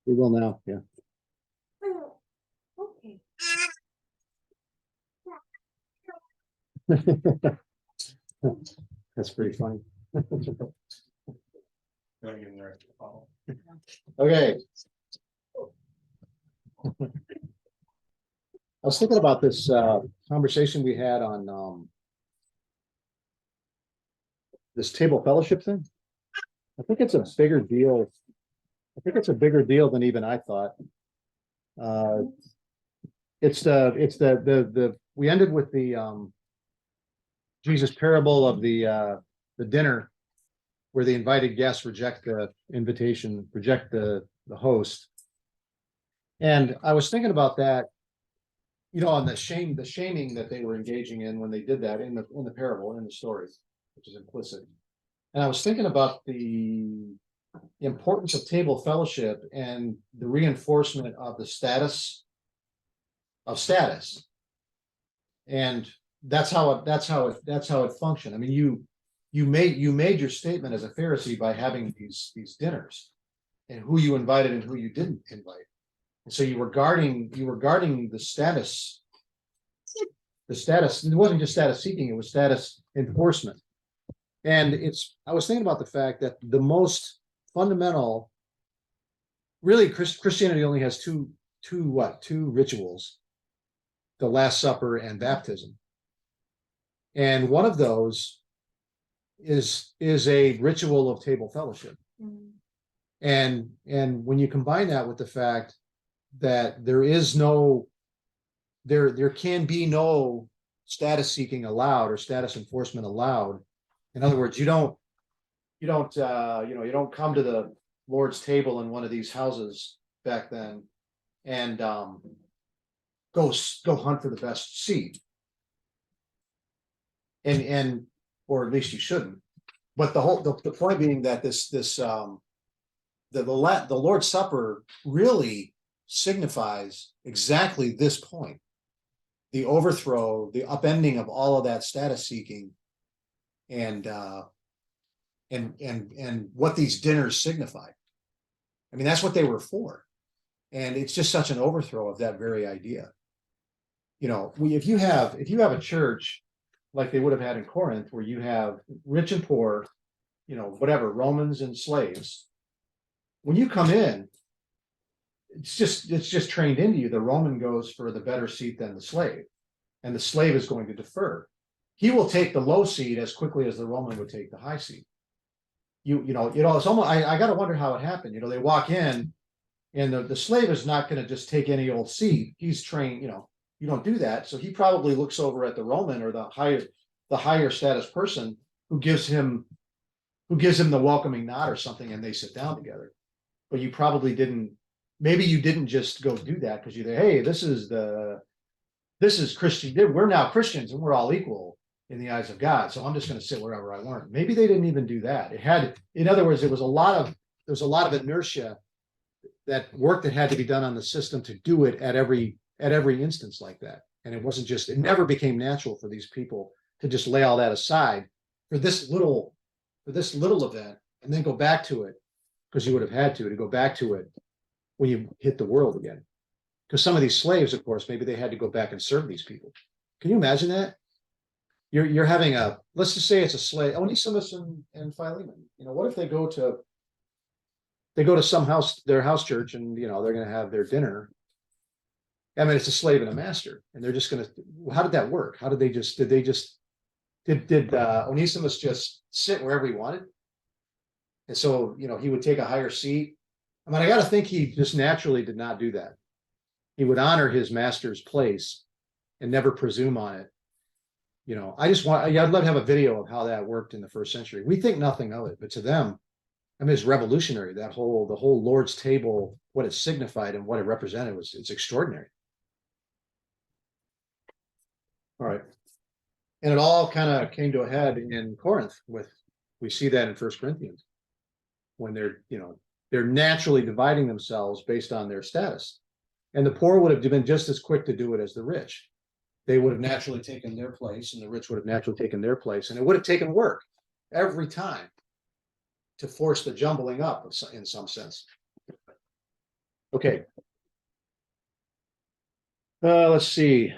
We will now, yeah. Okay. That's pretty funny. Going in there. Okay. I was thinking about this conversation we had on this table fellowship thing. I think it's a bigger deal. I think it's a bigger deal than even I thought. We ended with the Jesus parable of the dinner where the invited guests reject the invitation, reject the host. And I was thinking about that, you know, on the shaming that they were engaging in when they did that in the parable, in the story, which is implicit. And I was thinking about the importance of table fellowship and the reinforcement of the status. And that's how it functioned. I mean, you made your statement as a Pharisee by having these dinners and who you invited and who you didn't invite. And so you were guarding the status. The status, it wasn't just status seeking, it was status enforcement. And I was thinking about the fact that the most fundamental, really, Christianity only has two rituals: the Last Supper and baptism. And one of those is a ritual of table fellowship. Mm. And when you combine that with the fact that there can be no status seeking allowed or status enforcement allowed. In other words, you don't come to the Lord's table in one of these houses back then and go hunt for the best seat. And or at least you shouldn't. But the point being that the Lord's Supper really signifies exactly this point: the overthrow, the upending of all of that status seeking, and what these dinners signify. I mean, that's what they were for, and it's just such an overthrow of that very idea. You know, if you have a church like they would have had in Corinth, where you have rich and poor, you know, whatever, Romans and slaves, when you come in, it's just trained into you. The Roman goes for the better seat than the slave, and the slave is going to defer. He will take the low seat as quickly as the Roman would take the high seat. It's almost, I got to wonder how it happened. You know, they walk in, and the slave is not going to just take any old seat. He's trained, you don't do that. So he probably looks over at the Roman or the higher status person who gives him the welcoming nod or something, and they sit down together. But you probably didn't. Maybe you didn't just go do that because you think, hey, this is Christian. We're now Christians and we're all equal in the eyes of God. So I'm just going to sit wherever I want. Maybe they didn't even do that. In other words, there was a lot of inertia, that work that had to be done on the system to do it at every instance like that. And it never became natural for these people to just lay all that aside for this little event and then go back to it, because you would have had to go back to it when you hit the world again. Because some of these slaves, of course, maybe they had to go back and serve these people. Can you imagine that? You're having let's just say it's a slave, Onesimus and Philemon. You know, what if they go to some house, their house church, and they're going to have their dinner. I mean, it's a slave and a master, and they're just going to. How did that work? How did they just? Did Onesimus just sit wherever he wanted? And so he would take a higher seat. I mean, I got to think he just naturally did not do that. He would honor his master's place and never presume on it. I'd love to have a video of how that worked in the first century. We think nothing of it, but to them, I mean, it's revolutionary. The whole Lord's table, what it signified and what it represented it's extraordinary. All right. And it all kind of came to a head in Corinth we see that in 1 Corinthians, when they're naturally dividing themselves based on their status. And the poor would have been just as quick to do it as the rich. They would have naturally taken their place, and the rich would have naturally taken their place. And it would have taken work every time to force the jumbling up in some sense. Okay. Let's see.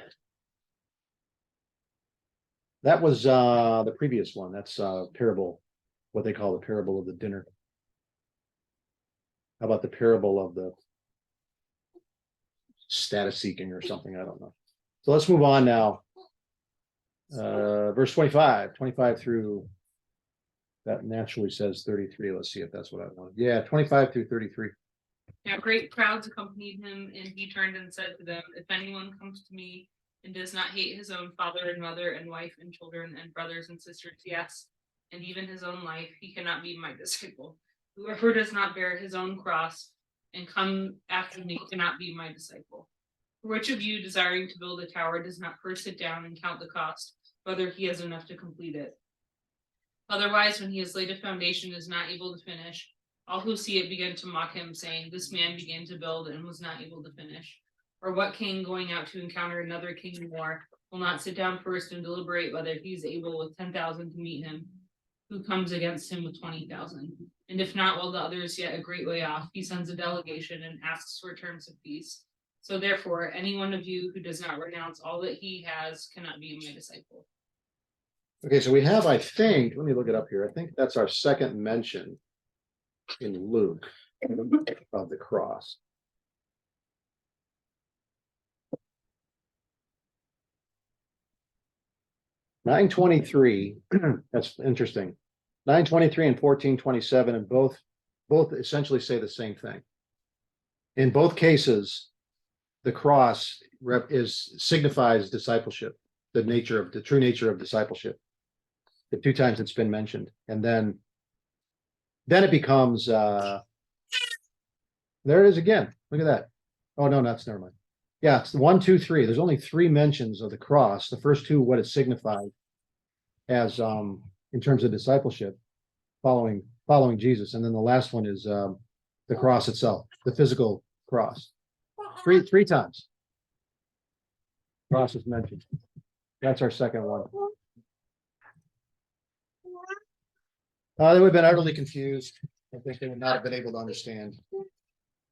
That was the previous one. That's parable, what they call the parable of the dinner. How about the parable of the status seeking or something? I don't know. So let's move on now. Verse 25 through, that naturally says 33. Let's see if that's what I want. Yeah, 25 through 33. Now great crowds accompanied him, and he turned and said to them, if anyone comes to me and does not hate his own father and mother and wife and children and brothers and sisters, yes, and even his own life, he cannot be my disciple. Whoever does not bear his own cross and come after me cannot be my disciple. For which of you desiring to build a tower does not first sit down and count the cost, whether he has enough to complete it? Otherwise, when he has laid a foundation and is not able to finish, all who see it begin to mock him, saying, this man began to build and was not able to finish. Or what king going out to encounter another king in war will not sit down first and deliberate whether he is able with 10,000 to meet him, who comes against him with 20,000? And if not, while the other is yet a great way off, he sends a delegation and asks for terms of peace. So therefore, any one of you who does not renounce all that he has cannot be my disciple. Okay, so we have, I think, let me look it up here. I think that's our second mention in Luke of the cross. (923) That's interesting. 923 and 1427, and both essentially say the same thing. In both cases, the cross signifies discipleship, the true nature of discipleship. The two times it's been mentioned, and then it becomes there it is again. Look at that. Oh no, that's never mind. Yeah, it's 1, 2, 3. There's only 3 mentions of the cross. The first two, what it signified as in terms of discipleship, following Jesus, and then the last one is the cross itself, the physical cross. Three times. Cross is mentioned. That's our second one. They would have been utterly confused. I think they would not have been able to understand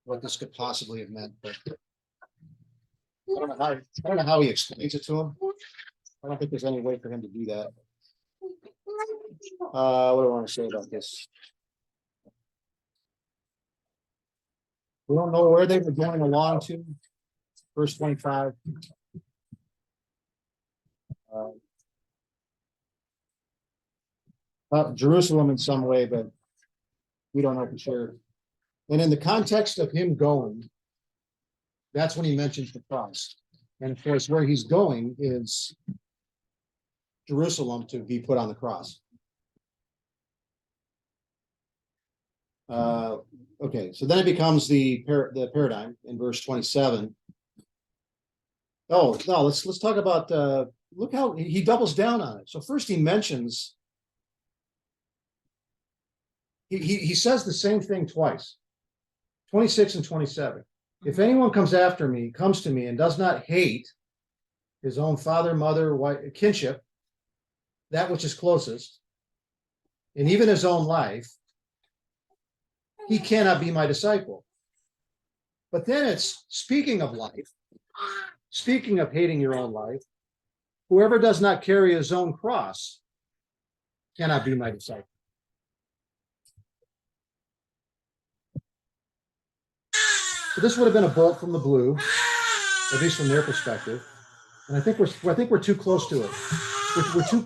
what this could possibly have meant. But I don't know how he explains it to them. I don't think there's any way for him to do that. What do I want to say about this? We don't know where they were going along to. Verse 25. Jerusalem in some way, but we don't know for sure. And in the context of him going, that's when he mentions the cross. And of course, where he's going is Jerusalem to be put on the cross. Okay, so then it becomes the paradigm in verse 27. Oh no, let's talk about look how he doubles down on it. So first he mentions he says the same thing twice, 26 and 27. If anyone comes to me and does not hate his own father, mother, wife, kinship, that which is closest, and even his own life, he cannot be my disciple. But then it's speaking of life, speaking of hating your own life, whoever does not carry his own cross cannot be my disciple. So this would have been a bolt from the blue, at least from their perspective. And I think we're too close to it.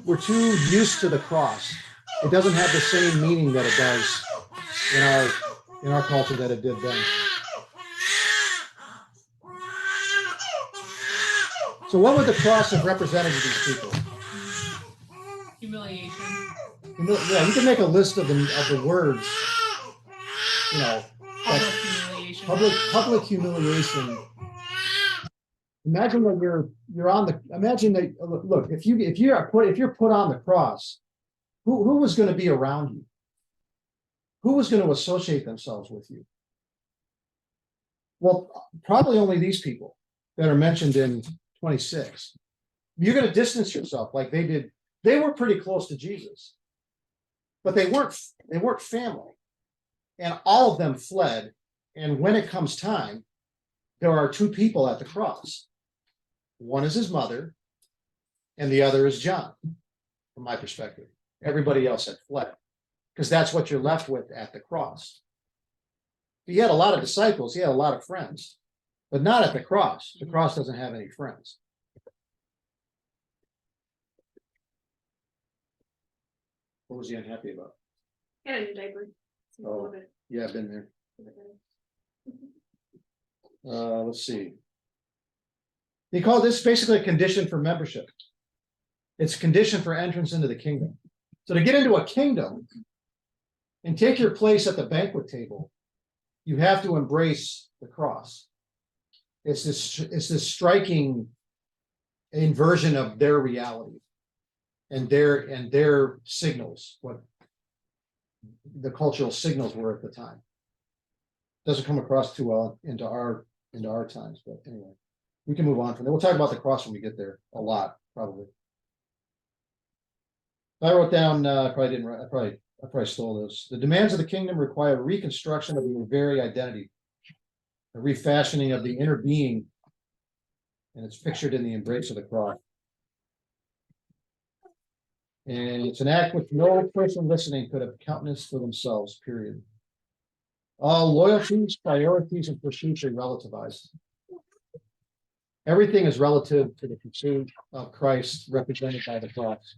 We're too used to the cross. It doesn't have the same meaning that it does in our culture that it did then. So what would the cross have represented to these people? Humiliation. Yeah, you can make a list of the words, public humiliation. Imagine that you're on the. Imagine that. Look, if you're put on the cross, who was going to be around you? Who was going to associate themselves with you? Well, probably only these people that are mentioned in 26. You're going to distance yourself like they did. They were pretty close to Jesus, but they weren't family. and all of them fled. And when it comes time, there are two people at the cross. One is his mother, and the other is John, from my perspective. Everybody else had fled, because that's what you're left with at the cross. He had a lot of disciples, he had a lot of friends, but not at the cross. The cross doesn't have any friends. What was he unhappy about? Yeah, your diaper. Seems a little bit- Yeah, I've been there. Let's see. He called this basically a condition for membership. It's a condition for entrance into the kingdom. So to get into a kingdom and take your place at the banquet table, you have to embrace the cross. It's this striking inversion of their reality and their signals, what the cultural signals were at the time. Doesn't come across too well into our times, but anyway, we can move on from there. We'll talk about the cross when we get there a lot, probably. I wrote down, I probably stole this. The demands of the kingdom require reconstruction of your very identity, a refashioning of the inner being, and it's pictured in the embrace of the cross. And it's an act which no person listening could have countenanced for themselves, period. All loyalties, priorities, and pursuits are relativized. Everything is relative to the pursuit of Christ represented by the cross.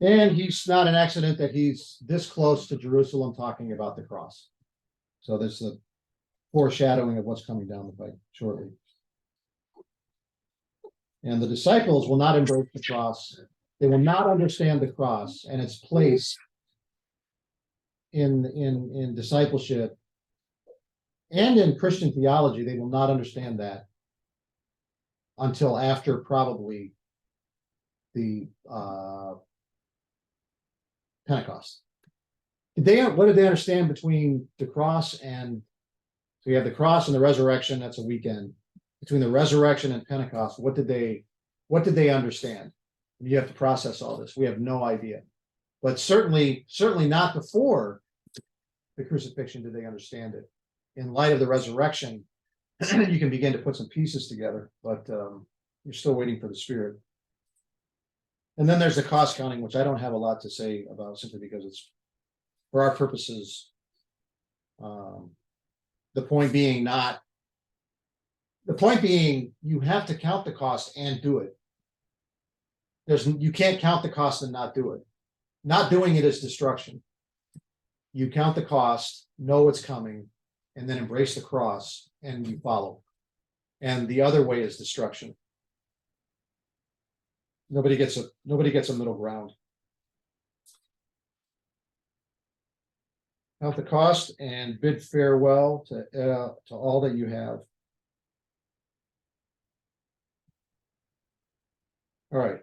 And he's not an accident that he's this close to Jerusalem talking about the cross. So there's a foreshadowing of what's coming down the pike shortly. And the disciples will not embrace the cross. They will not understand the cross and its place in discipleship and in Christian theology. They will not understand that until after probably the Pentecost. What did they understand between the cross and, so you have the cross and the resurrection, that's a weekend. Between the resurrection and Pentecost, what did they understand? You have to process all this. We have no idea. But certainly not before the crucifixion did they understand it. In light of the resurrection, you can begin to put some pieces together, but you're still waiting for the Spirit. And then there's the cost counting, which I don't have a lot to say about simply because it's, for our purposes, the point being you have to count the cost and do it. You can't count the cost and not do it. Not doing it is destruction. You count the cost, know it's coming, and then embrace the cross and you follow. And the other way is destruction. Nobody gets a middle ground. Count the cost and bid farewell to all that you have. All right.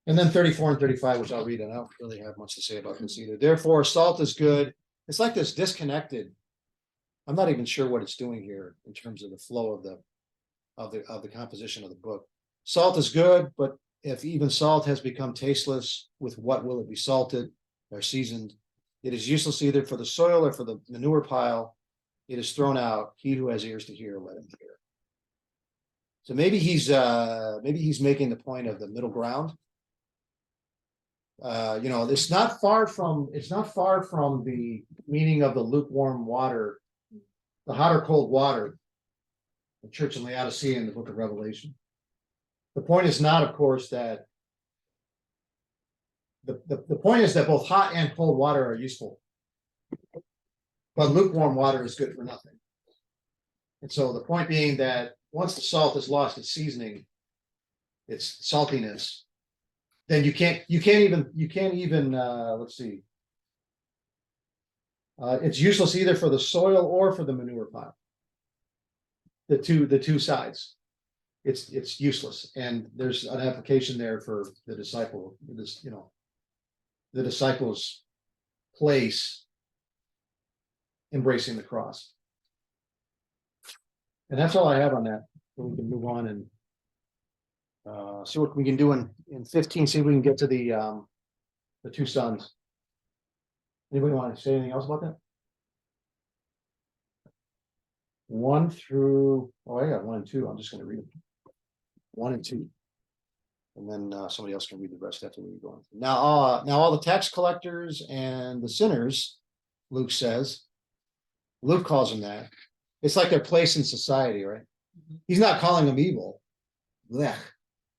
And then 34 and 35, which I'll read, and I don't really have much to say about this either. Therefore, salt is good. It's like this disconnected. I'm not even sure what it's doing here in terms of the flow of the composition of the book. Salt is good, but if even salt has become tasteless, with what will it be salted or seasoned? It is useless either for the soil or for the manure pile. It is thrown out. He who has ears to hear, let him hear. So maybe he's making the point of the middle ground. It's not far from the meaning of the lukewarm water, the hot or cold water, the church in Laodicea in the book of Revelation. The point is not, of course, that the point is that both hot and cold water are useful, but lukewarm water is good for nothing. And so the point being that once the salt has lost its seasoning, its saltiness, then you can't even let's see. It's useless either for the soil or for the manure pile. The two sides. It's useless. And there's an application there for the disciple, the disciples place embracing the cross. And that's all I have on that. We can move on and see what we can do in 15, see if we can get to the two sons. Anybody want to say anything else about that? 1 through, oh, I got 1 and 2. I'm just going to read them. 1 and 2. And then somebody else can read the rest after we go on. Now all the tax collectors and the sinners, Luke says, Luke calls them that. It's like their place in society, right? He's not calling them evil. Blech.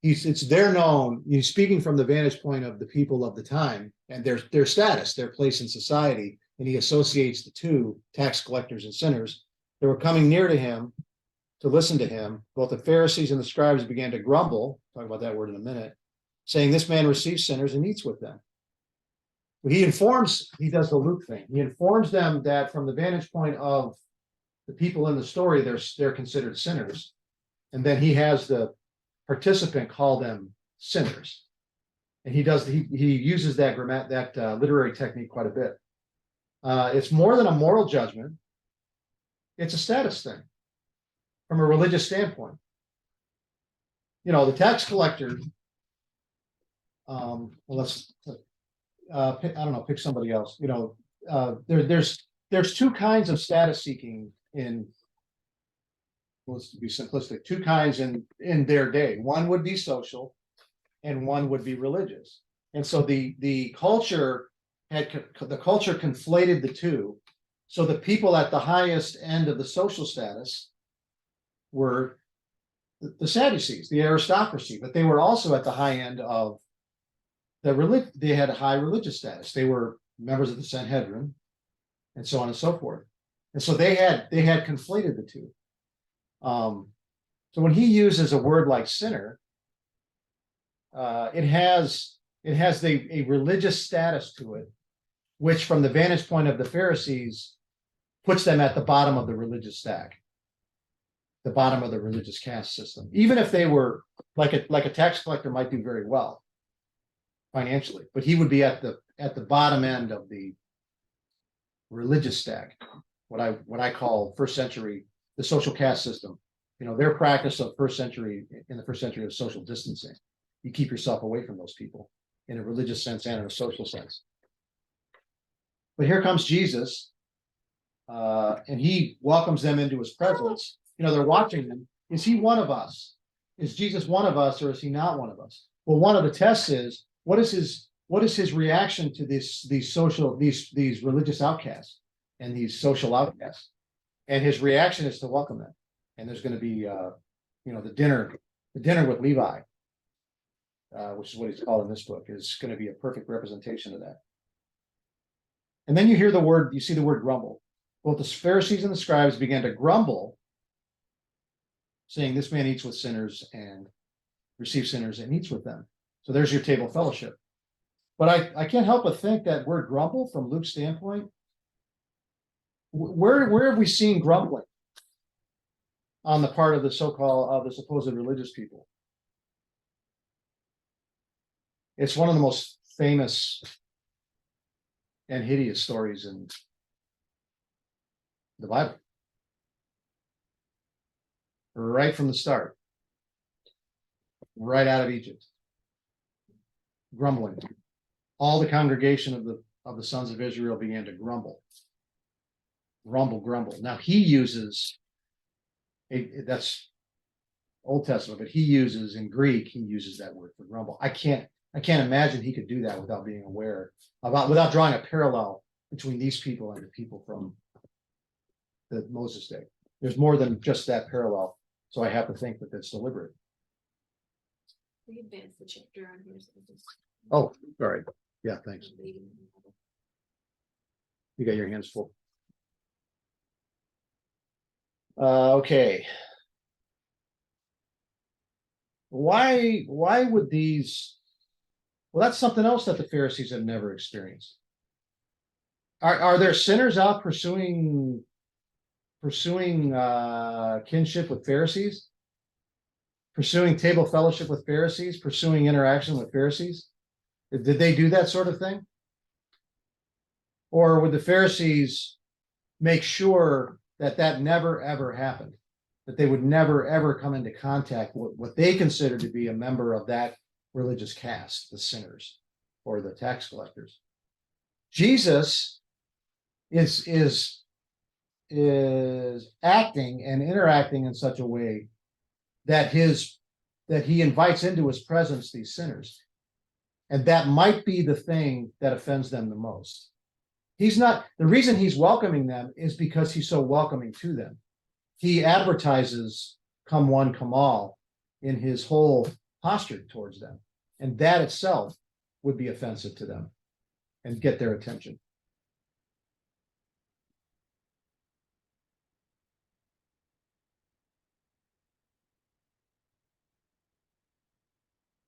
They're known. He's speaking from the vantage point of the people of the time and their status, their place in society. And he associates the two, tax collectors and sinners, that were coming near to him to listen to him. Both the Pharisees and the scribes began to grumble, talk about that word in a minute, saying, this man receives sinners and eats with them. He does the Luke thing. He informs them that from the vantage point of the people in the story, they're considered sinners. And then he has the participant call them sinners. And he uses that literary technique quite a bit. It's more than a moral judgment. It's a status thing from a religious standpoint. You know, the tax collector, pick somebody else. You know, there's two kinds of status seeking let's be simplistic, two kinds in their day. One would be social and one would be religious. And so the culture conflated the two. So the people at the highest end of the social status were the Sadducees, the aristocracy, but they were also at the high end of they had a high religious status. They were members of the Sanhedrin and so on and so forth. And so they had conflated the two. So when he uses a word like sinner, it has a religious status to it, which from the vantage point of the Pharisees puts them at the bottom of the religious stack, the bottom of the religious caste system. Even if they were like a tax collector might do very well financially, but he would be at the bottom end of the religious stack, what I call first century, the social caste system. You know, their practice of in the first century of social distancing. You keep yourself away from those people in a religious sense and in a social sense. But here comes Jesus, and he welcomes them into his presence. You know, they're watching him. Is he one of us? Is Jesus one of us, or is he not one of us? Well, one of the tests is what is his reaction to these religious outcasts and these social outcasts? And his reaction is to welcome them. And there's going to be the dinner with Levi, which is what he's called in this book, is going to be a perfect representation of that. And then you see the word grumble. Both the Pharisees and the scribes began to grumble, saying, this man eats with sinners and receives sinners and eats with them. So there's your table fellowship. But I can't help but think that word grumble from Luke's standpoint, where have we seen grumbling on the part of the supposed religious people? It's one of the most famous and hideous stories in the Bible. Right from the start. Right out of Egypt. Grumbling. All the congregation of the sons of Israel began to grumble. Grumble. Now he uses that's Old Testament, but he uses in Greek, he uses that word for grumble. I can't imagine he could do that without being aware without drawing a parallel between these people and the people from the Moses day. There's more than just that parallel. So I have to think that that's deliberate. We advance the chapter on here. So just- Oh, all right. Yeah, thanks. You got your hands full. Okay. Why would these? Well, that's something else that the Pharisees have never experienced. Are there sinners out pursuing kinship with Pharisees? Pursuing table fellowship with Pharisees? Pursuing interaction with Pharisees? Did they do that sort of thing? Or would the Pharisees make sure that that never, ever happened? That they would never, ever come into contact with what they consider to be a member of that religious caste, the sinners or the tax collectors. Jesus is acting and interacting in such a way that he invites into his presence these sinners. And that might be the thing that offends them the most. The reason he's welcoming them is because he's so welcoming to them. He advertises come one, come all in his whole posture towards them. And that itself would be offensive to them and get their attention.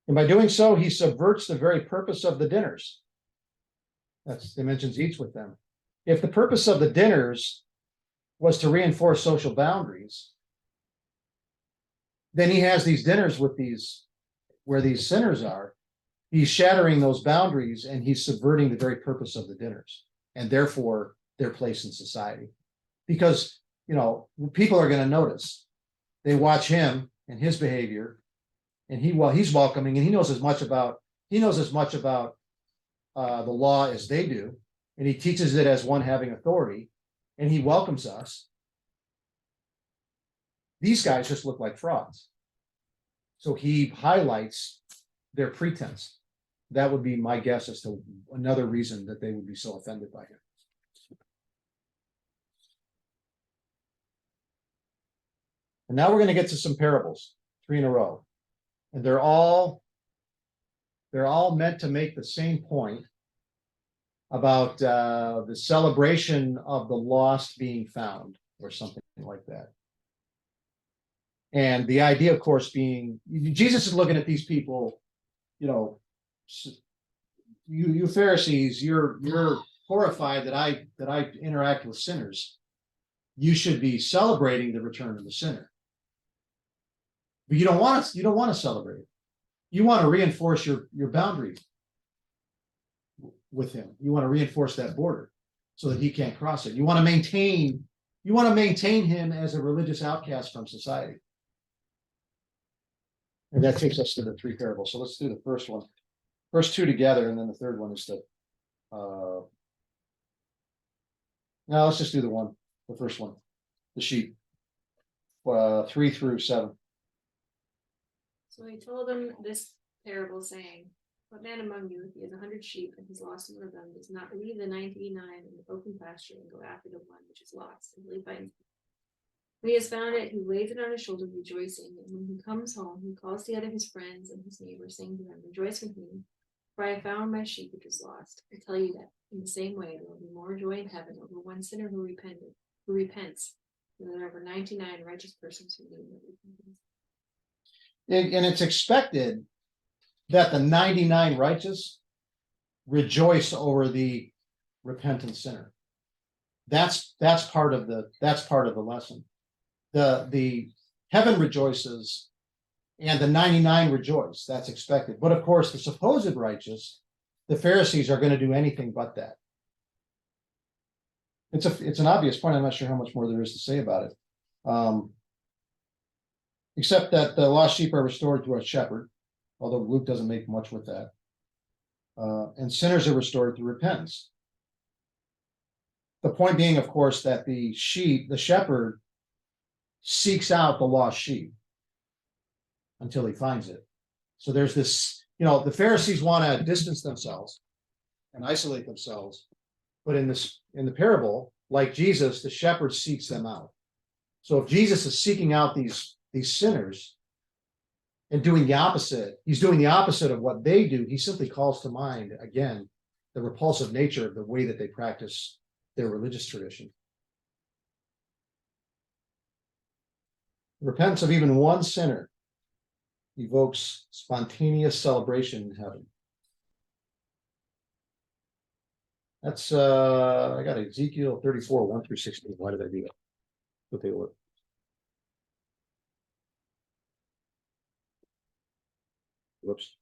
And by doing so, he subverts the very purpose of the dinners. They mentions eats with them. If the purpose of the dinners was to reinforce social boundaries, then he has these dinners with where these sinners are. He's shattering those boundaries and he's subverting the very purpose of the dinners and therefore their place in society. Because, people are going to notice. They watch him and his behavior, and he's welcoming, and he knows as much about the law as they do, and he teaches it as one having authority, and he welcomes us. These guys just look like frauds. So he highlights their pretense. That would be my guess as to another reason that they would be so offended by him. And now we're going to get to some parables, 3 in a row. And they're all meant to make the same point about the celebration of the lost being found, or something like that. And the idea, of course, being Jesus is looking at these people, you Pharisees, you're horrified that I interact with sinners. You should be celebrating the return of the sinner. But you don't want to celebrate it. You want to reinforce your boundary with him. You want to reinforce that border so that he can't cross it. You want to maintain him as a religious outcast from society. And that takes us to the 3 parables. So let's do the first one. First 2 together, and then the third one is no, let's just do the first one, the sheep. 3 through 7. So he told them this parable, saying, what man among you, if he has 100 sheep and he's lost one of them, does not leave the 99 in the open pasture and go after the one which is lost, and leave by himself? When he has found it, he lays it on his shoulder, rejoicing. And when he comes home, he calls together his friends and his neighbors, saying to them, rejoice with me, for I have found my sheep which was lost. I tell you that in the same way there will be more joy in heaven over one sinner who repents, than there are over 99 righteous persons who need no repentance. And it's expected that the 99 righteous rejoice over the repentant sinner. That's part of the lesson. The heaven rejoices and the 99 rejoice. That's expected. But of course, the supposed righteous, the Pharisees, are going to do anything but that. It's an obvious point. I'm not sure how much more there is to say about it. Except that the lost sheep are restored to a shepherd, although Luke doesn't make much with that. And sinners are restored through repentance. The point being, of course, that the shepherd seeks out the lost sheep until he finds it. So there's this, the Pharisees want to distance themselves and isolate themselves. But in the parable, like Jesus, the shepherd seeks them out. So if Jesus is seeking out these sinners and doing the opposite, he's doing the opposite of what they do. He simply calls to mind, again, the repulsive nature of the way that they practice their religious tradition. The repentance of even one sinner evokes spontaneous celebration in heaven. That's I got Ezekiel 34, 1 through 16. Why did I do that? We'll take a look. Whoops.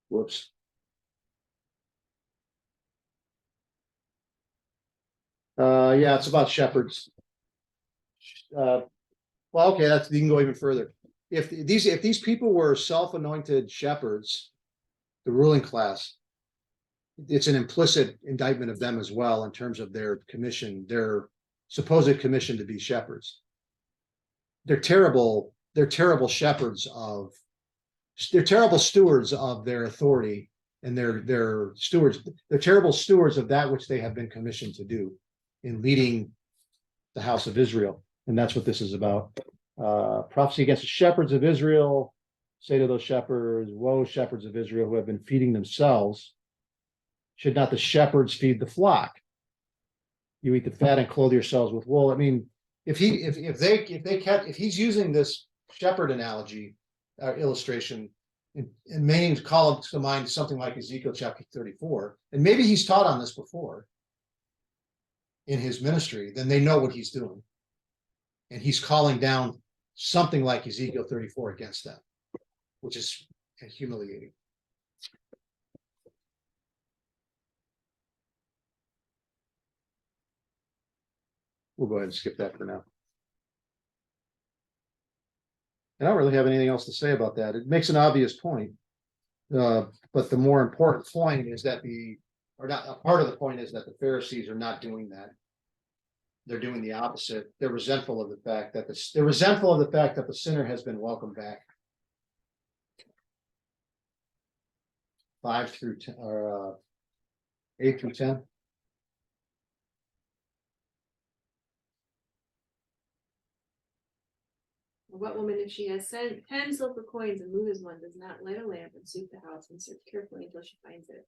Whoops. Yeah, it's about shepherds. Well, okay, that's, you can go even further. If these people were self-anointed shepherds, the ruling class, it's an implicit indictment of them as well in terms of their commission, their supposed commission to be shepherds. They're terrible shepherds of, they're terrible stewards of their authority, and they're stewards, they're terrible stewards of that which they have been commissioned to do in leading the house of Israel. And that's what this is about. Prophecy against the shepherds of Israel. Say to those shepherds, woe, shepherds of Israel who have been feeding themselves. Should not the shepherds feed the flock? You eat the fat and clothe yourselves with wool. I mean, if he's using this shepherd analogy, illustration, and may call to mind something like Ezekiel chapter 34, and maybe he's taught on this before in his ministry, then they know what he's doing. And he's calling down something like Ezekiel 34 against them, which is humiliating. We'll go ahead and skip that for now. I don't really have anything else to say about that. It makes an obvious point. But the more important point is that a part of the point is that the Pharisees are not doing that. They're doing the opposite. They're resentful of the fact that the sinner has been welcomed back. 5 through 10, or 8 through 10. What woman, if she has 10 silver coins and loses one, does not light a lamp and sweep the house and search carefully until she finds it?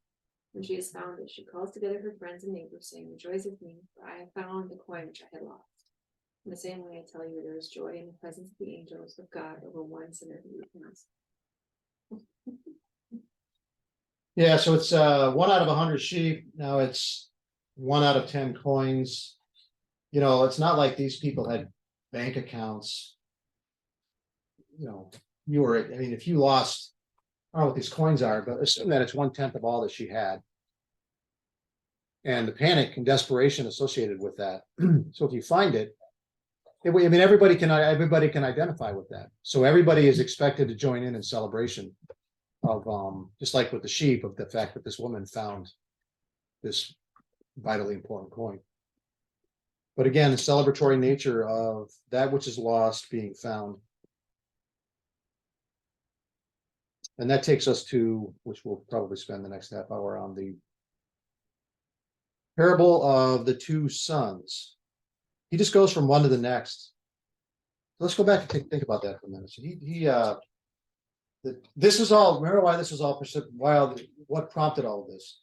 When she has found it, she calls together her friends and neighbors, saying, "Rejoice with me, for I have found the coin which I had lost." In the same way, I tell you, there is joy in the presence of the angels of God over one sinner who repents. Yeah, so it's 1 out of 100 sheep. Now it's 1 out of 10 coins. You know, it's not like these people had bank accounts. You know, if you lost, I don't know what these coins are, but assume that it's 1/10 of all that she had. And the panic and desperation associated with that. So if you find it, everybody can identify with that. So everybody is expected to join in celebration of, just like with the sheep, of the fact that this woman found this vitally important coin. But again, the celebratory nature of that which is lost being found. And that takes us to, which we'll probably spend the next half hour on, the parable of the 2 sons. He just goes from one to the next. Let's go back and think about that for a minute. So this is all, remember why this was all, what prompted all of this?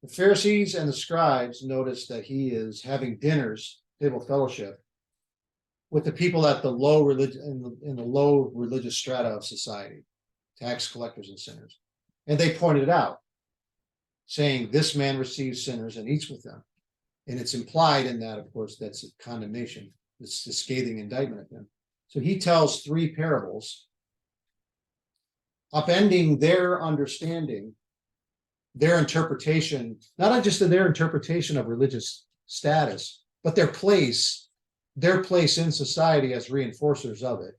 The Pharisees and the scribes noticed that he is having dinners, table fellowship, with the people at the low religion, in the low religious strata of society, tax collectors and sinners. And they pointed it out, saying, this man receives sinners and eats with them. And it's implied in that, of course, that's a condemnation. It's a scathing indictment of him. So he tells 3 parables, upending their understanding, their interpretation, not just in their interpretation of religious status, but their place in society as reinforcers of it,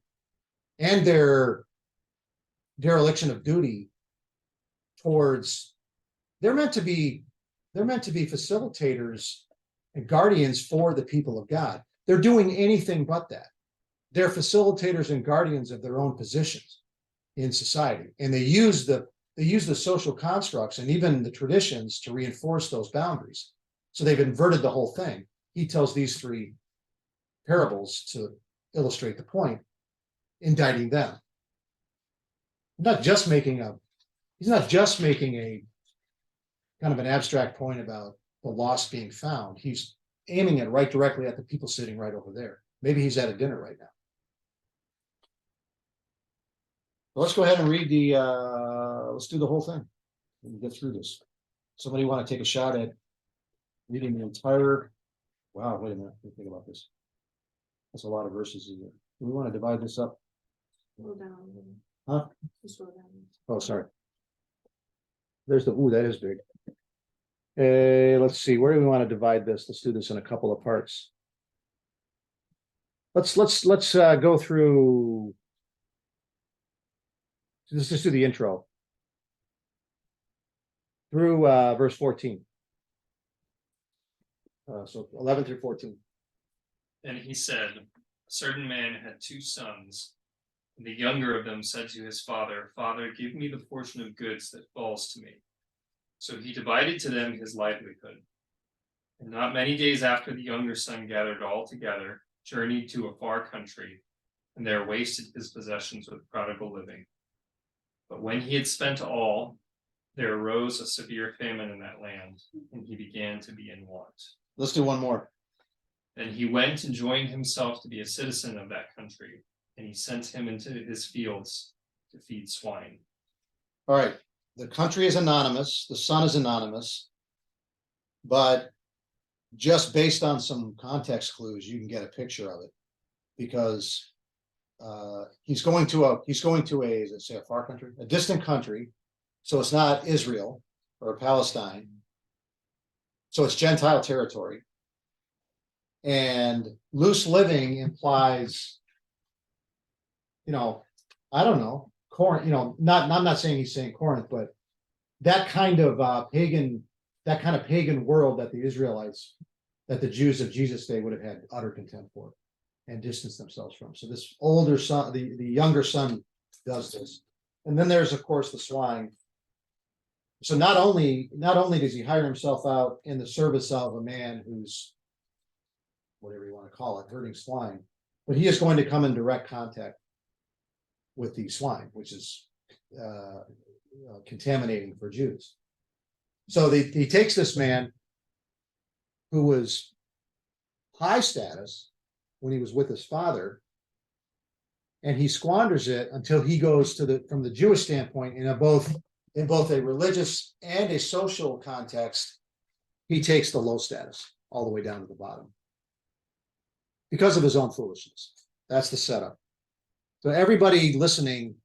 and their dereliction of duty towards, they're meant to be facilitators and guardians for the people of God. They're doing anything but that. They're facilitators and guardians of their own positions in society. And they use the social constructs and even the traditions to reinforce those boundaries. So they've inverted the whole thing. He tells these 3 parables to illustrate the point, indicting them. He's not just making a kind of an abstract point about the lost being found. He's aiming it right directly at the people sitting right over there. Maybe he's at a dinner right now. Well, let's go ahead and read let's do the whole thing and get through this. Somebody want to take a shot at reading the entire, wow, wait a minute, let me think about this. That's a lot of verses in here. Do we want to divide this up? Slow down. Huh? Just slow down. Oh, sorry. there's the, ooh, that is big. Let's see, where do we want to divide this? Let's do this in a couple of parts. Let's go through. Let's just do the intro. Through verse 14. So 11 through 14. And he said, a certain man had 2 sons. And the younger of them said to his father, Father, give me the portion of goods that falls to me. So he divided to them his livelihood. And not many days after, the younger son gathered all together, journeyed to a far country, and there wasted his possessions with prodigal living. But when he had spent all, there arose a severe famine in that land, and he began to be in want. Let's do one more. Then he went and joined himself to be a citizen of that country, and he sent him into his fields to feed swine. All right, the country is anonymous, the son is anonymous. But just based on some context clues, you can get a picture of it. Because he's going to a, is it say a far country, a distant country. So it's not Israel or Palestine. So it's Gentile territory. And loose living implies, I don't know, Corinth, I'm not saying he's saying Corinth, but that kind of pagan world that the Israelites, that the Jews of Jesus' day would have had utter contempt for and distanced themselves from. So this older son, the younger son does this. And then there's, of course, the swine. So not only does he hire himself out in the service of a man who's, whatever you want to call it, herding swine, but he is going to come in direct contact with these swine, which is contaminating for Jews. So he takes this man who was high status when he was with his father, and he squanders it until he goes to from the Jewish standpoint, in both a religious and a social context, he takes the low status all the way down to the bottom because of his own foolishness. That's the setup. So everybody listening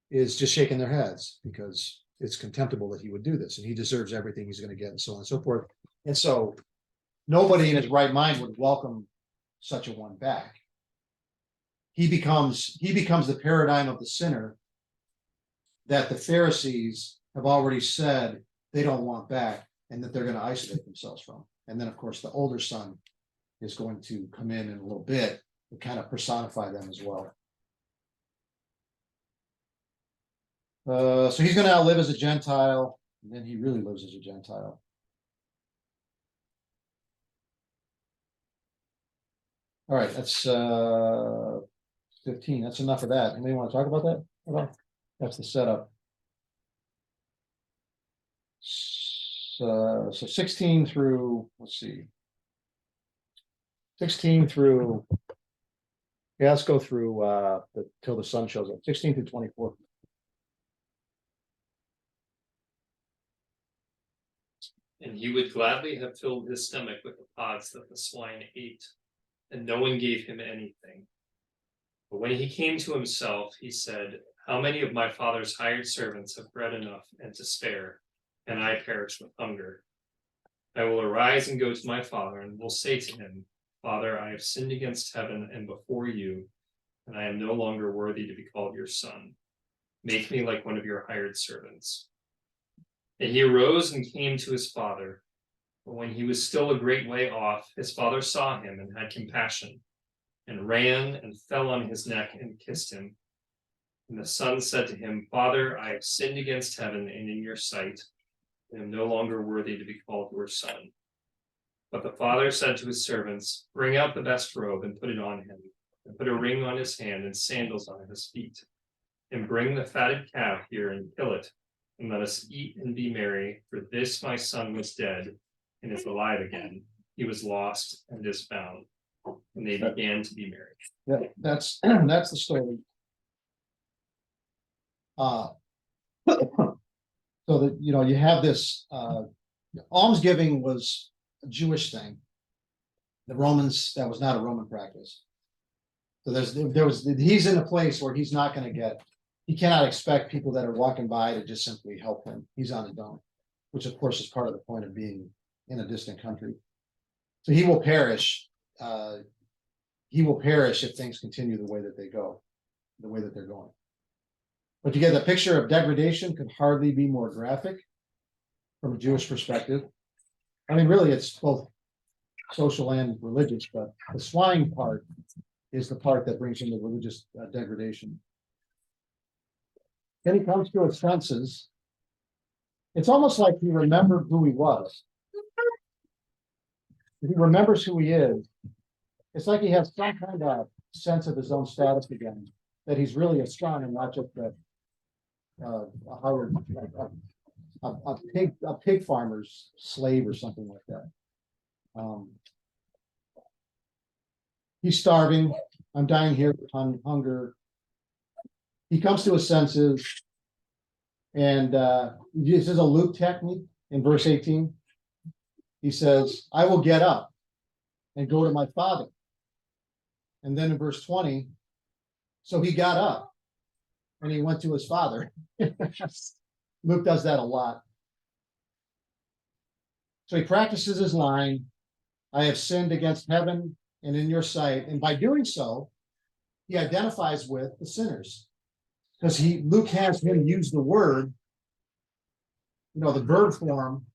is just shaking their heads because it's contemptible that he would do this, and he deserves everything he's going to get, and so on and so forth. And so nobody in his right mind would welcome such a one back. He becomes the paradigm of the sinner that the Pharisees have already said they don't want back, and that they're going to isolate themselves from. And then, of course, the older son is going to come in a little bit and kind of personify them as well. So he's going to live as a Gentile, and then he really lives as a Gentile. All right, that's 15. That's enough of that. Anybody want to talk about that? Well, that's the setup. So 16 through, let's see. 16 through, yeah, let's go through till the sun shows up. 16 through 24. And he would gladly have filled his stomach with the pods that the swine ate, and no one gave him anything. But when he came to himself, he said, how many of my father's hired servants have bread enough and to spare, and I perish with hunger? I will arise and go to my father, and will say to him, Father, I have sinned against heaven and before you, and I am no longer worthy to be called your son. Make me like one of your hired servants. And he arose and came to his father. But when he was still a great way off, his father saw him and had compassion, and ran and fell on his neck and kissed him. And the son said to him, Father, I have sinned against heaven and in your sight, and am no longer worthy to be called your son. But the father said to his servants, bring out the best robe and put it on him, and put a ring on his hand and sandals on his feet. And bring the fatted calf here and kill it, and let us eat and be merry, for this my son was dead and is alive again. He was lost and is found. And they began to be merry. Yeah, that's the story. So that you have this almsgiving was a Jewish thing. The Romans, that was not a Roman practice. So he's in a place where he's not going to get he cannot expect people that are walking by to just simply help him. He's on his own, which of course is part of the point of being in a distant country. So he will perish. He will perish if things continue the way that they go, the way that they're going. But you get the picture of degradation could hardly be more graphic from a Jewish perspective. I mean, really, it's both social and religious, but the swine part is the part that brings in the religious degradation. Then he comes to his senses. It's almost like he remembered who he was. He remembers who he is. It's like he has some kind of sense of his own status again, that he's really a son and not just a hired, a pig farmer's slave or something like that. He's starving. I'm dying here with hunger. He comes to his senses, and this is a Luke technique in verse 18. He says, I will get up and go to my father. And then in verse 20, so he got up and he went to his father. Luke does that a lot. So he practices his line, I have sinned against heaven and in your sight. And by doing so, he identifies with the sinners. Because Luke has him use the word, the verb form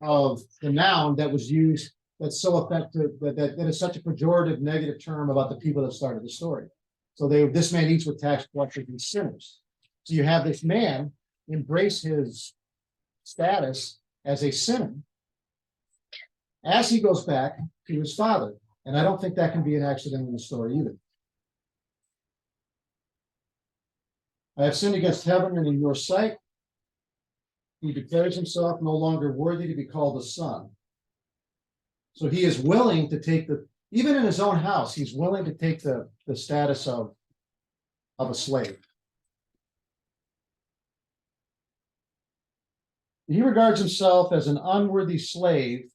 of the noun that was used, that's so effective, that is such a pejorative negative term about the people that started the story. So this man eats with tax collectors and sinners. So you have this man embrace his status as a sinner as he goes back to his father. And I don't think that can be an accident in the story either. I have sinned against heaven and in your sight. He declares himself no longer worthy to be called a son. So he is willing to take even in his own house, he's willing to take the status of a slave. He regards himself as an unworthy slave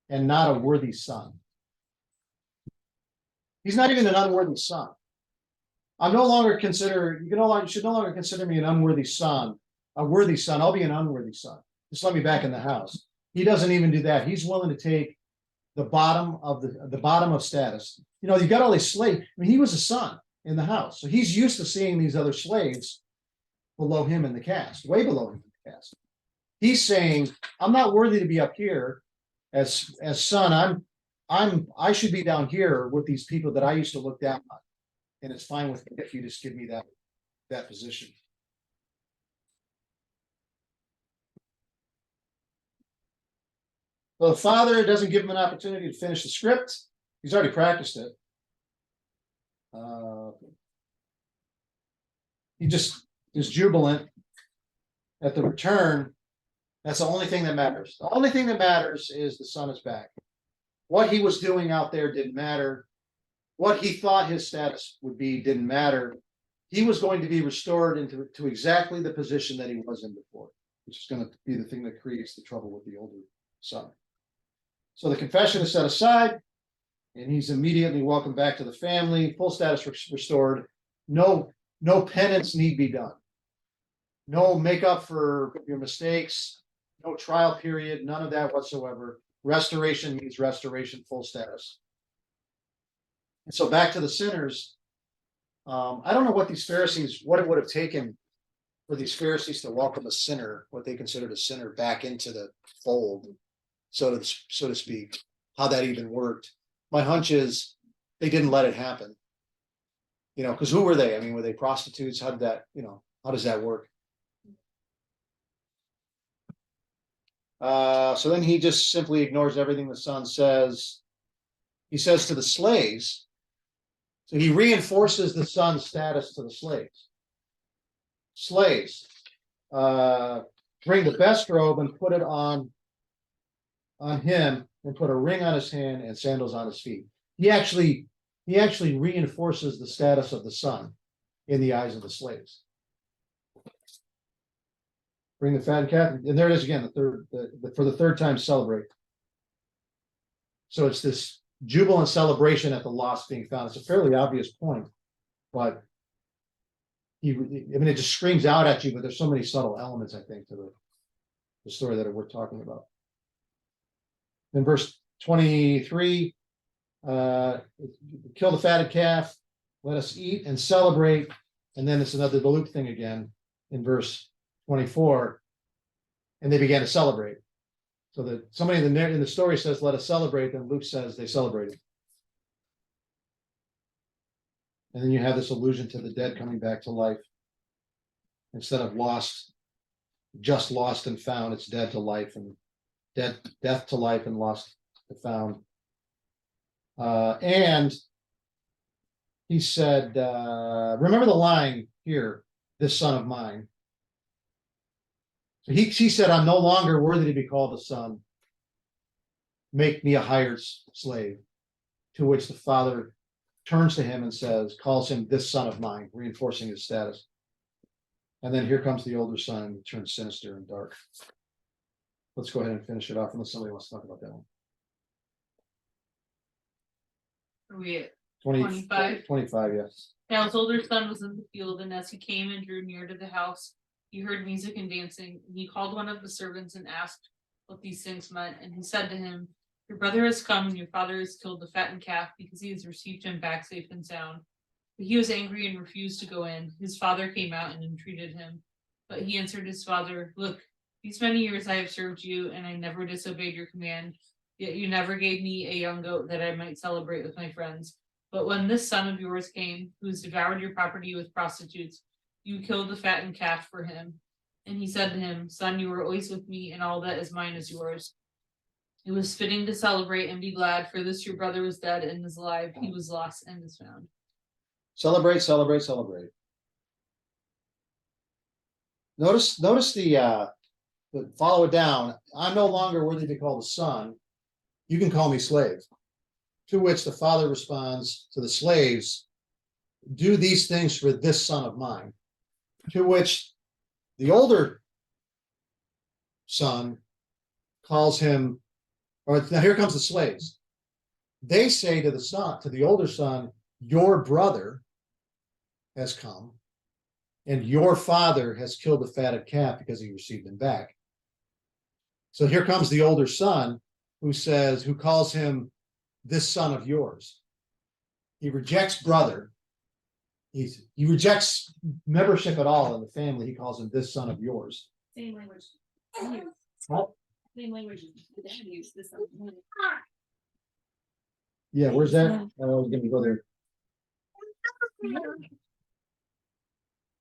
and not a worthy son. He's not even an unworthy son. You should no longer consider me an unworthy son, a worthy son. I'll be an unworthy son. Just let me back in the house. He doesn't even do that. He's willing to take the bottom of status. You've got all these slaves. I mean, he was a son in the house. So he's used to seeing these other slaves below him in the caste, way below him in the caste. He's saying, I'm not worthy to be up here as son. I should be down here with these people that I used to look down on. And it's fine with me if you just give me that position. Well, the father doesn't give him an opportunity to finish the script. He's already practiced it. He just is jubilant at the return. That's the only thing that matters. The only thing that matters is the son is back. What he was doing out there didn't matter. What he thought his status would be didn't matter. He was going to be restored to exactly the position that he was in before, which is going to be the thing that creates the trouble with the older son. So the confession is set aside, and he's immediately welcomed back to the family, full status restored. No penance need be done. No makeup for your mistakes, no trial period, none of that whatsoever. Restoration means restoration, full status. And so back to the sinners. I don't know what it would have taken for these Pharisees to welcome a sinner, what they considered a sinner, back into the fold, so to speak, how that even worked. My hunch is they didn't let it happen. Because who were they? I mean, were they prostitutes? How does that work? So then he just simply ignores everything the son says. He says to the slaves, so he reinforces the son's status to the slaves. Slaves, bring the best robe and put it on him, and put a ring on his hand and sandals on his feet. He actually reinforces the status of the son in the eyes of the slaves. Bring the fattened calf, and there it is again, for the third time celebrate. So it's this jubilant celebration at the lost being found. It's a fairly obvious point, but it just screams out at you, but there's so many subtle elements, I think, to the story that we're talking about. In verse 23, kill the fatted calf, let us eat and celebrate. And then it's another the Luke thing again in verse 24. And they began to celebrate. So that somebody in the story says, let us celebrate, then Luke says they celebrated. And then you have this allusion to the dead coming back to life. Instead of lost, just lost and found, it's dead to life and death to life and lost to found. And he said, remember the line here, this son of mine. So he said, I'm no longer worthy to be called a son. Make me a hired slave. To which the father turns to him and says, calls him this son of mine, reinforcing his status. And then here comes the older son and it turns sinister and dark. Let's go ahead and finish it off unless somebody wants to talk about that one. Are we at 25, yes. Now his older son was in the field, and as he came and drew near to the house, he heard music and dancing. And he called one of the servants and asked what these things meant. And he said to him, your brother has come, and your father has killed the fattened calf, because he has received him back safe and sound. But he was angry and refused to go in. His father came out and entreated him. But he answered his father, look, these many years I have served you, and I never disobeyed your command. Yet you never gave me a young goat that I might celebrate with my friends. But when this son of yours came, who has devoured your property with prostitutes, you killed the fattened calf for him. And he said to him, son, you are always with me, and all that is mine is yours. It was fitting to celebrate and be glad, for this your brother was dead and is alive. He was lost and is found. Celebrate, celebrate, celebrate. Notice the follow it down. I'm no longer worthy to be called a son. You can call me slave. To which the father responds to the slaves, do these things for this son of mine. To which the older son calls him, or now here comes the slaves. They say to the son, to the older son, your brother has come, and your father has killed the fatted calf because he received him back. So here comes the older son who calls him this son of yours. He rejects brother. He rejects membership at all in the family. He calls him this son of yours. Same language. What? Same language. The dad used this. Yeah, where's that? I was gonna go there.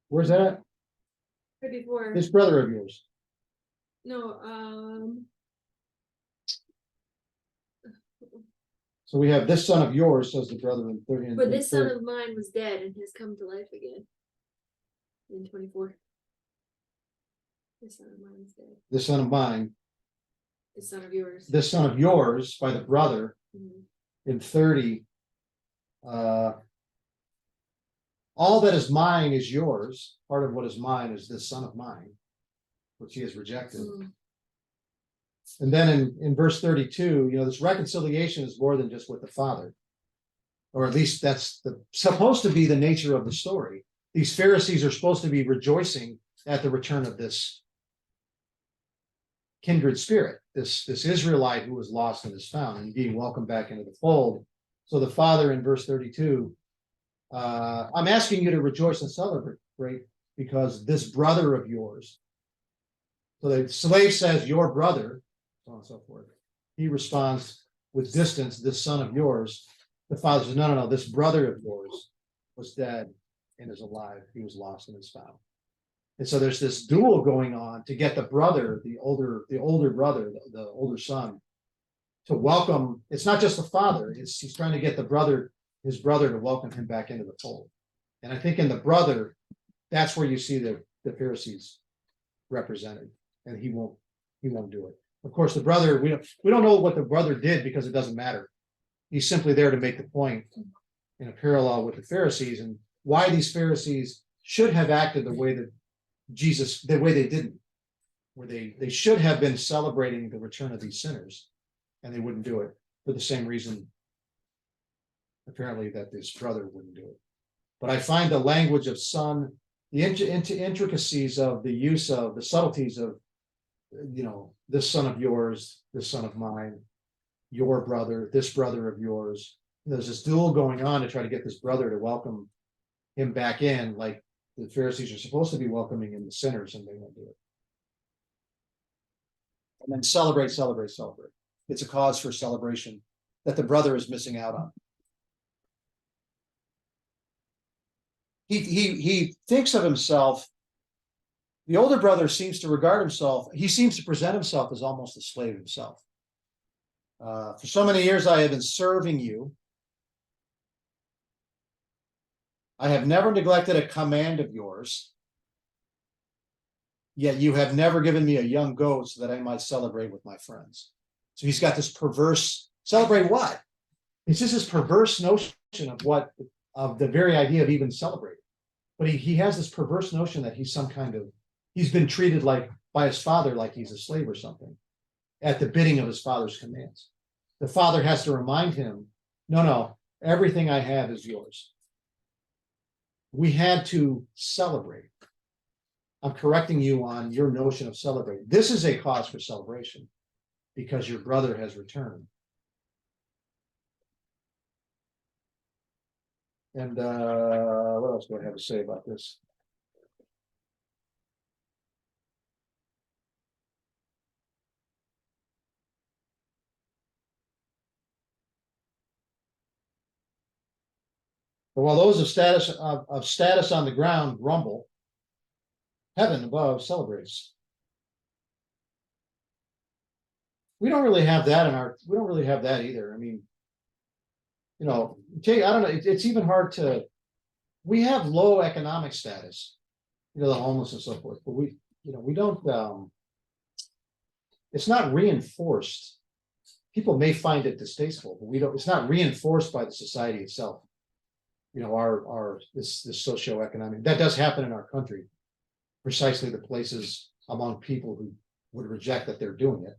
Where's that at? Right before, This brother of yours. no, So we have this son of yours, says the brother in 30. but this son of mine was dead and has come to life again. In 24. This son of mine is dead. This son of mine, This son of yours. this son of yours by the brother Mhm. in 30. All that is mine is yours. Part of what is mine is this son of mine, which he has rejected. Mhm. And then in verse 32, this reconciliation is more than just with the father. Or at least that's supposed to be the nature of the story. These Pharisees are supposed to be rejoicing at the return of this kindred spirit, this Israelite who was lost and is found and being welcomed back into the fold. So the father in verse 32, I'm asking you to rejoice and celebrate because this brother of yours. So the slave says, your brother, so on and so forth. He responds with distance, this son of yours. The father says, no, this brother of yours was dead and is alive. He was lost and is found. And so there's this duel going on to get the brother, the older brother, the older son, to welcome. It's not just the father, he's trying to get his brother to welcome him back into the fold. And I think in the brother, that's where you see the Pharisees represented, and he won't do it. Of course, the brother, we don't know what the brother did because it doesn't matter. He's simply there to make the point in a parallel with the Pharisees and why these Pharisees should have acted the way that the way they didn't, where they should have been celebrating the return of these sinners, and they wouldn't do it for the same reason, apparently, that this brother wouldn't do it. But I find the language of son, the intricacies of the use of the subtleties of, this son of yours, this son of mine, your brother, this brother of yours. There's this duel going on to try to get this brother to welcome him back in, like the Pharisees are supposed to be welcoming in the sinners, and they won't do it. And then celebrate. It's a cause for celebration that the brother is missing out on. He thinks of himself. The older brother seems to regard himself, he seems to present himself as almost a slave himself. For so many years I have been serving you. I have never neglected a command of yours. Yet you have never given me a young goat so that I might celebrate with my friends. So he's got this perverse, celebrate what? It's just this perverse notion of the very idea of even celebrating. But he has this perverse notion that he's he's been treated like by his father, like he's a slave or something, at the bidding of his father's commands. The father has to remind him, no, everything I have is yours. We had to celebrate. I'm correcting you on your notion of celebrating. This is a cause for celebration because your brother has returned. And what else do I have to say about this? But while those of status on the ground grumble, heaven above celebrates. We don't really have that we don't really have that either. I mean, I don't know, it's even hard to, we have low economic status, the homeless and so forth, but we don't, it's not reinforced. People may find it distasteful, but it's not reinforced by the society itself. This socioeconomic, that does happen in our country. Precisely the places among people who would reject that they're doing it,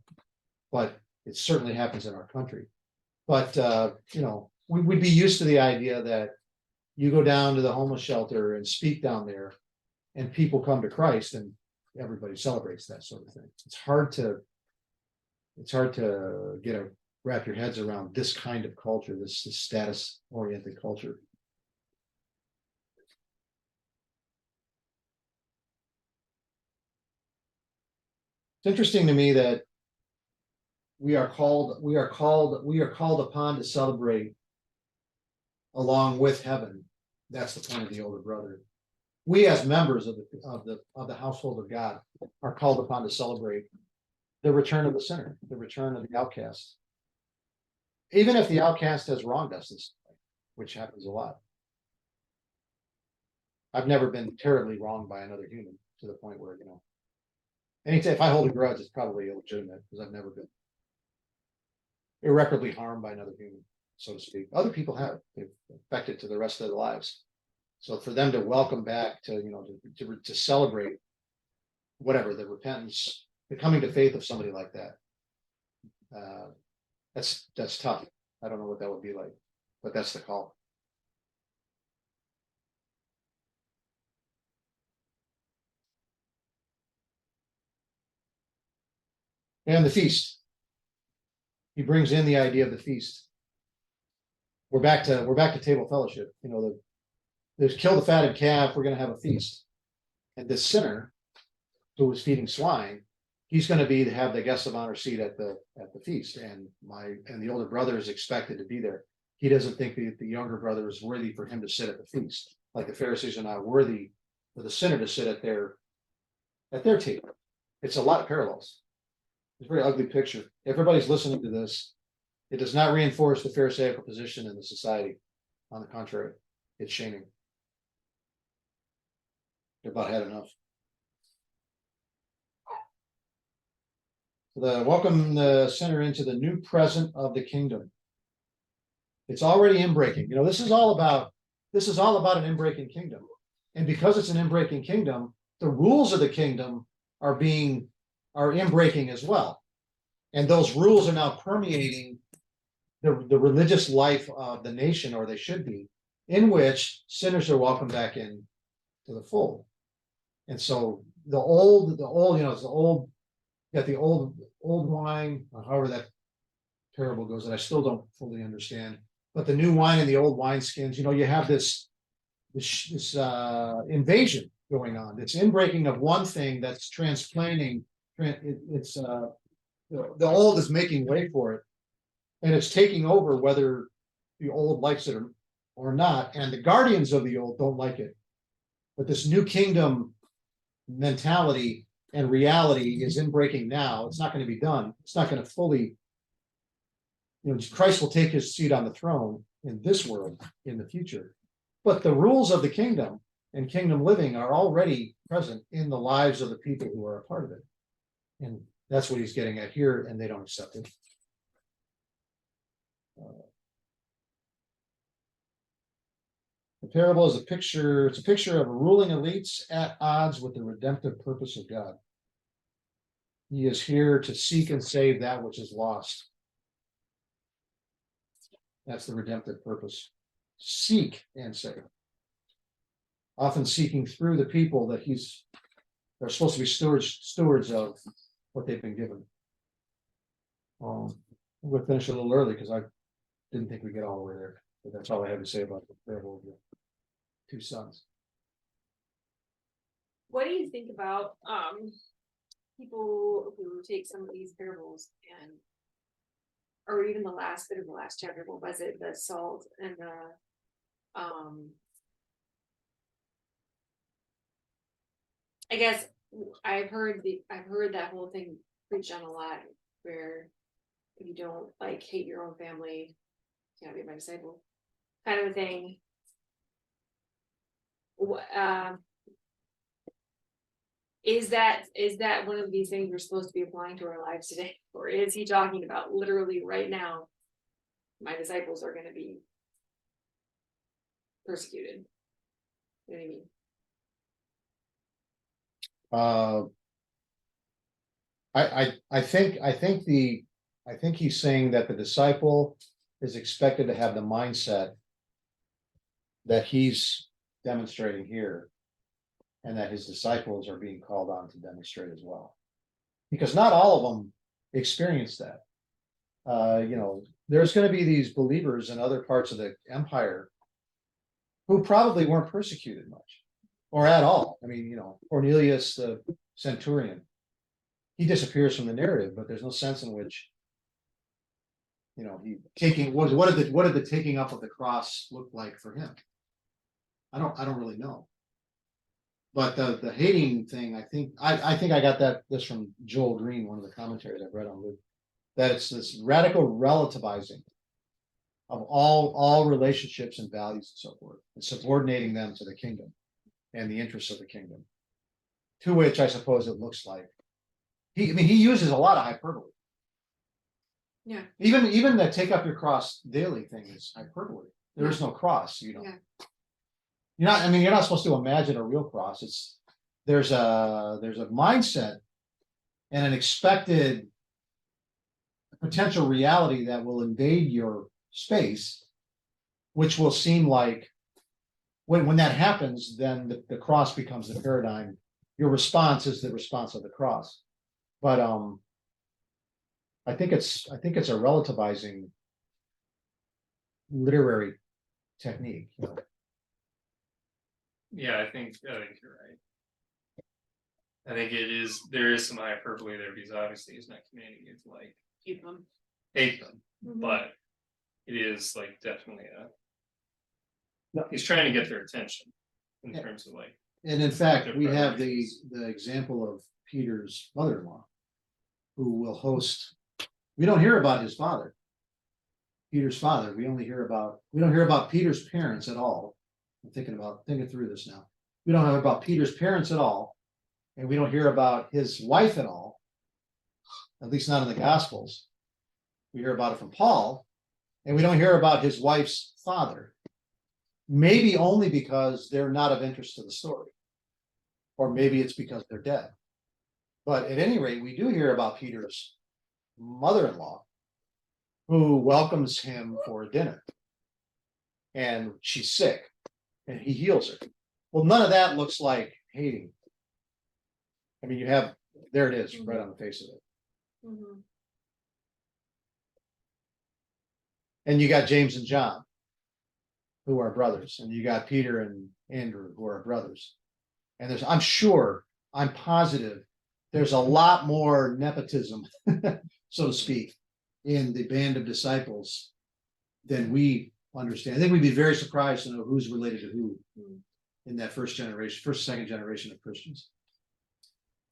but it certainly happens in our country. But we would be used to the idea that you go down to the homeless shelter and speak down there, and people come to Christ, and everybody celebrates that sort of thing. It's hard to wrap your heads around this kind of culture, this status-oriented culture. It's interesting to me that we are called upon to celebrate along with heaven. That's the point of the older brother. We as members of the household of God are called upon to celebrate the return of the sinner, the return of the outcast. Even if the outcast has wronged us this way, which happens a lot. I've never been terribly wronged by another human to the point where, anytime if I hold a grudge, it's probably illegitimate because I've never been irreparably harmed by another human, so to speak. Other people have, they've affected to the rest of their lives. So for them to welcome back to celebrate whatever the repentance, the coming to faith of somebody like that, that's tough. I don't know what that would be like, but that's the call. And the feast. He brings in the idea of the feast. We're back to table fellowship. There's kill the fatted calf, we're going to have a feast. And this sinner who was feeding swine, he's going to have the guest of honor seat at the feast. And the older brother is expected to be there. He doesn't think the younger brother is worthy for him to sit at the feast. Like the Pharisees are not worthy for the sinner to sit at their table. It's a lot of parallels. It's a very ugly picture. Everybody's listening to this. It does not reinforce the Pharisaical position in the society. On the contrary, it's shaming. They've about had enough. Welcome the sinner into the new present of the kingdom. It's already inbreaking. This is all about an inbreaking kingdom. And because it's an inbreaking kingdom, the rules of the kingdom are inbreaking as well. And those rules are now permeating the religious life of the nation, or they should be, in which sinners are welcomed back in to the fold. And so the old, you know, it's the old, got the old wine, or however that parable goes, that I still don't fully understand. But the new wine and the old wineskins, you know, you have this invasion going on. It's inbreaking of one thing that's transplanting. It's the old is making way for it, and it's taking over whether the old likes it or not. And the guardians of the old don't like it. But this new kingdom mentality and reality is inbreaking now. It's not going to be done. It's not going to fully, you know, Christ will take his seat on the throne in this world in the future. But the rules of the kingdom and kingdom living are already present in the lives of the people who are a part of it. And that's what he's getting at here, and they don't accept it. The parable is a picture, it's a picture of ruling elites at odds with the redemptive purpose of God. He is here to seek and save that which is lost. That's the redemptive purpose. Seek and save. Often seeking through the people that they're supposed to be stewards of what they've been given. We'll finish a little early because I didn't think we'd get all the way there. But that's all I have to say about the parable of the two sons. What do you think about people who take some of these parables and, or even the last bit of the last chapter, what was it, the salt and the I guess I've heard that whole thing preached on a lot, where if you don't like hate your own family, you can't be my disciple, kind of a thing. Is that one of these things we're supposed to be applying to our lives today? Or is he talking about literally right now, my disciples are going to be persecuted? You know what I mean? I think he's saying that the disciple is expected to have the mindset that he's demonstrating here, and that his disciples are being called on to demonstrate as well. Because not all of them experience that. You know, there's going to be these believers in other parts of the empire who probably weren't persecuted much or at all. I mean, you know, Cornelius the centurion, he disappears from the narrative, but there's no sense in which, you know, what did the taking up of the cross look like for him? I don't really know. But the hating thing, I think I got this from Joel Green, one of the commentaries I've read on Luke, that it's this radical relativizing of all relationships and values and so forth, and subordinating them to the kingdom and the interests of the kingdom. To which I suppose it looks like he uses a lot of hyperbole. Yeah. Even the take up your cross daily thing is hyperbole. There is no cross, you know. Yeah. You're not supposed to imagine a real cross. There's a mindset and an expected potential reality that will invade your space, which will seem like when that happens, then the cross becomes the paradigm. Your response is the response of the cross. But I think it's a relativizing literary technique. You know? Yeah, I think you're right. I think there is some hyperbole there, because obviously he's not commanding you to like Keep them. hate them, Mhm. but it is like definitely No. he's trying to get their attention in Yeah. terms of like. And in fact, we have priorities. the example of Peter's mother-in-law, who will host. We don't hear about his father, Peter's father. We don't hear about Peter's parents at all. I'm thinking through this now. We don't hear about Peter's parents at all, and we don't hear about his wife at all. At least not in the Gospels. We hear about it from Paul, and we don't hear about his wife's father. Maybe only because they're not of interest to the story. Or maybe it's because they're dead. But at any rate, we do hear about Peter's mother-in-law, who welcomes him for dinner. And she's sick, and he heals her. Well, none of that looks like hating. I mean, you have, there it is, right on the face of it. Mhm. And you got James and John, who are brothers, and you got Peter and Andrew, who are brothers. And there's, I'm positive, there's a lot more nepotism, so to speak, in the band of disciples than we understand. I think we'd be very surprised to know who's related to who in that second generation of Christians.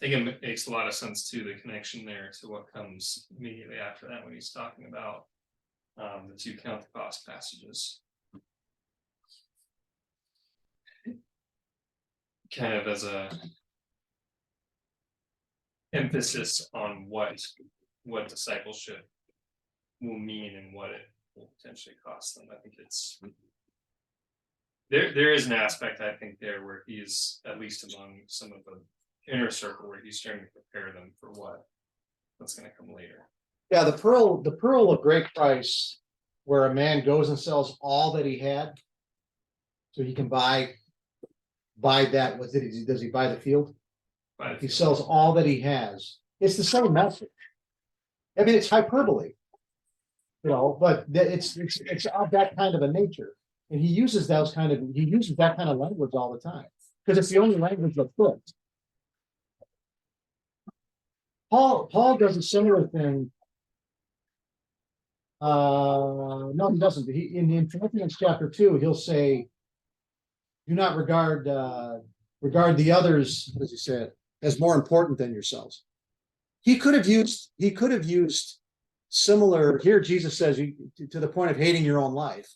I think it makes a lot of sense too, the connection there to what comes immediately after that when he's talking about the two count the cost passages. Kind of as a emphasis on what discipleship will mean and what it will potentially cost them. I think it's there is an aspect I think there where he's at least among some of the inner circle where he's trying to prepare them for what's going to come later. Yeah, the pearl of great price, where a man goes and sells all that he had, so he can buy that. What does he buy the field? But He sells all that he has. It's the same message. I mean, it's hyperbole, but it's of that kind of a nature, and he uses that kind of language all the time because it's the only language that fits. Paul does a similar thing. No, he doesn't. In Philippians chapter 2, he'll say, "Do not regard the others," as he said, "as more important than yourselves." He could have used similar. Here, Jesus says, to the point of hating your own life,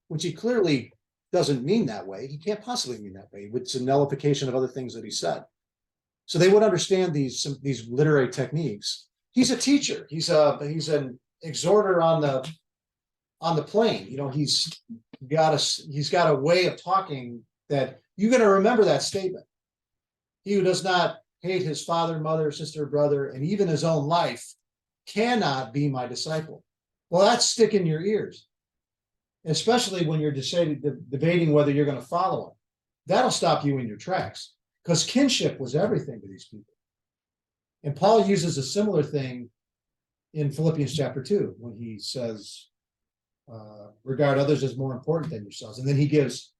which he clearly doesn't mean that way. He can't possibly mean that way. It's a nullification of other things that he said. So they would understand these literary techniques. He's a teacher. He's an exhorter on the plane. He's got a way of talking that you got to remember that statement. He who does not hate his father, mother, sister, brother, and even his own life cannot be my disciple. Well, that's stick in your ears, especially when you're debating whether you're going to follow him. That'll stop you in your tracks, because kinship was everything to these people. And Paul uses a similar thing in Philippians chapter 2, when he says, regard others as more important than yourselves. And then he gives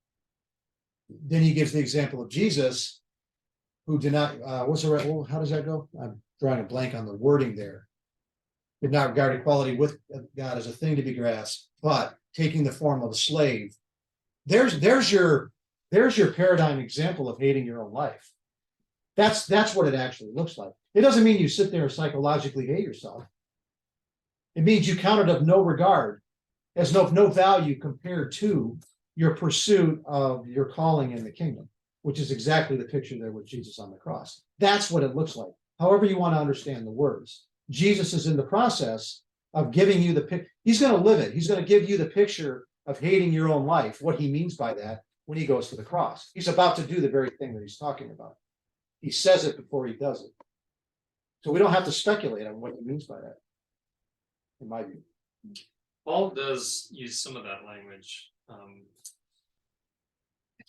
the example of Jesus, who did not, how does that go? I'm drawing a blank on the wording there. Did not regard equality with God as a thing to be grasped, but taking the form of a slave. There's your paradigm example of hating your own life. That's what it actually looks like. It doesn't mean you sit there and psychologically hate yourself. It means you count it of no regard, as no value compared to your pursuit of your calling in the kingdom, which is exactly the picture there with Jesus on the cross. That's what it looks like. However you want to understand the words. Jesus is in the process of giving you the picture. He's going to live it. He's going to give you the picture of hating your own life, what he means by that when he goes to the cross. He's about to do the very thing that he's talking about. He says it before he does it. So we don't have to speculate on what he means by that, in my view. Paul does use some of that language. I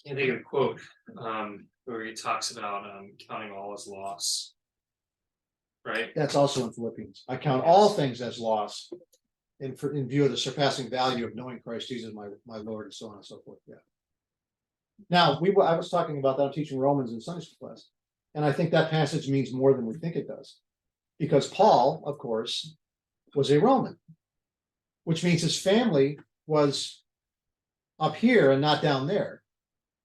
can't think of a quote where he talks about counting all as loss. Right? That's also in Philippians. I count all things as loss in view of the surpassing value of knowing Christ Jesus, my Lord, and so on and so forth. Yeah. Now, I was talking about that. I'm teaching Romans in Sunday school class, and I think that passage means more than we think it does, because Paul, of course, was a Roman, which means his family was up here and not down there.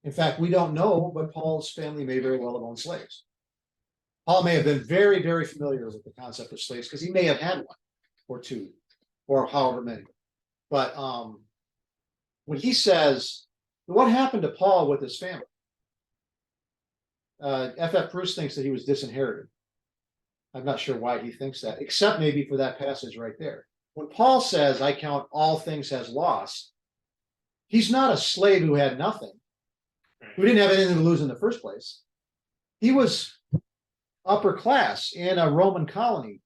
In fact, we don't know, but Paul's family may very well have owned slaves. Paul may have been very, very familiar with the concept of slaves, because he may have had one or two or however many. But when he says, what happened to Paul with his family? F.F. Bruce thinks that he was disinherited. I'm not sure why he thinks that, except maybe for that passage right there. When Paul says, I count all things as loss, he's not a slave who had nothing, who didn't have anything to lose in the first place. He was upper class in a Roman colony,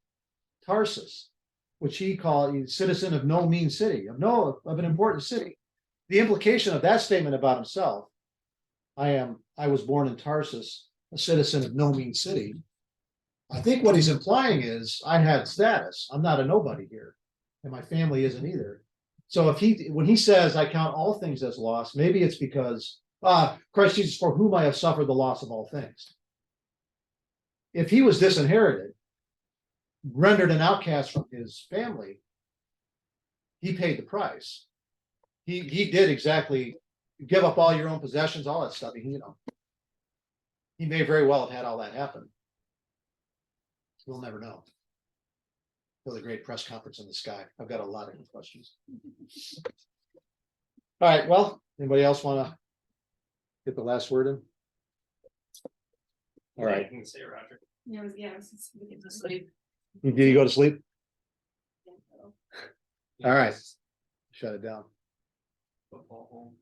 Tarsus, which he called a citizen of no mean city, of an important city. The implication of that statement about himself, I was born in Tarsus, a citizen of no mean city. I think what he's implying is I had status. I'm not a nobody here. And my family isn't either. So when he says I count all things as loss, maybe it's because, Christ Jesus, for whom I have suffered the loss of all things. If he was disinherited, rendered an outcast from his family, he paid the price. He did exactly give up all your own possessions, all that stuff. He may very well have had all that happen. We'll never know. For the great press conference in the sky. I've got a lot of questions. All right, well, anybody else want to get the last word in? All right. You can say, Roger. Yeah, we can just sleep. Did you go to sleep? All right. Shut it down. Football home.